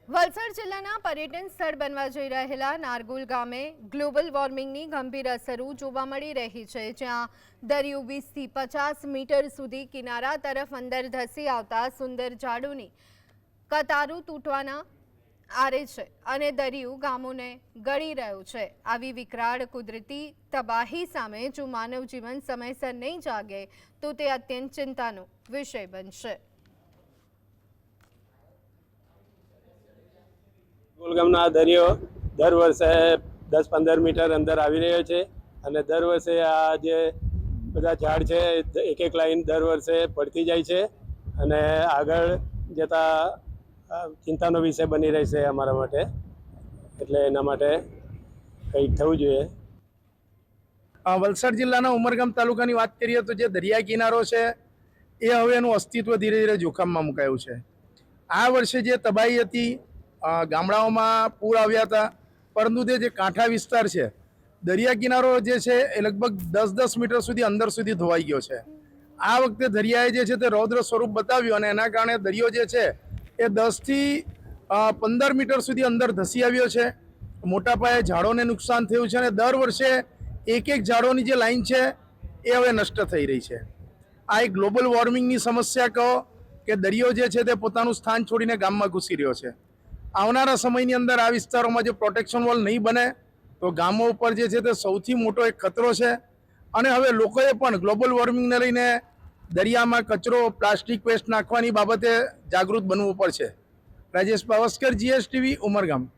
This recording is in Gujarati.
વલસાડ જિલ્લાના પર્યટન સ્થળ બનવા જઈ રહેલા નારગોલ ગામે ગ્લોબલ વોર્મિંગની ગંભીર અસરો જોવા મળી રહી છે, જ્યાં દરિયો 20 થી 50 મીટર સુધી કિનારા તરફ અંદર ધસી આવતા સુંદર ઝાડોની કતારો તૂટવાના આરે છે અને દરિયો ગામોને ગળી રહ્યો છે। આવી વિકરાળ કુદરતી તબાહી સામે જો માનવ જીવન સમયસર નહીં જાગે તો તે અત્યંત ચિંતાનો વિષય બનશે। ગામના દરિયો દર વર્ષે 10-15 મીટર અંદર આવી રહ્યો છે અને દર વર્ષે આ જે બધા ઝાડ છે એક એક લાઈન દર વર્ષે પડતી જાય છે અને આગળ જતા ચિંતાનો વિષય બની રહેશે અમારા માટે, એટલે એના માટે કંઈક થવું જોઈએ। વલસાડ જિલ્લાના ઉમરગામ તાલુકાની વાત કરીએ તો જે દરિયા કિનારો છે એ હવે એનું અસ્તિત્વ ધીરે ધીરે જોખમમાં મુકાયું છે। આ વર્ષે જે તબાહી હતી, ગામડાઓમાં પૂર આવ્યા હતા, પરંતુ તે જે કાંઠા વિસ્તાર છે, દરિયા કિનારો જે છે એ લગભગ 10-10 મીટર સુધી અંદર સુધી ધોવાઈ ગયો છે। આ વખતે દરિયાએ જે છે તે રૌદ્ર સ્વરૂપ બતાવ્યું અને એના કારણે દરિયો જે છે એ 10 થી 15 મીટર સુધી અંદર ધસી આવ્યો છે। મોટા પાયે ઝાડોને નુકસાન થયું છે અને દર વર્ષે એક ઝાડોની જે લાઈન છે એ હવે નષ્ટ થઈ રહી છે। આ એક ગ્લોબલ વોર્મિંગની સમસ્યા કહો કે દરિયો જે છે તે પોતાનું સ્થાન છોડીને ગામમાં ઘૂસી રહ્યો છે। આવનારા સમયની અંદર આ વિસ્તારોમાં જે પ્રોટેક્શન વોલ નહીં બને તો ગામો ઉપર જે છે તે સૌથી મોટો એક ખતરો છે અને હવે લોકોએ પણ ગ્લોબલ વોર્મિંગને લઈને દરિયામાં કચરો, પ્લાસ્ટિક વેસ્ટ નાખવાની બાબતે જાગૃત બનવું પડશે। રાજેશ પાવસ્કર, GSTV, ઉમરગામ।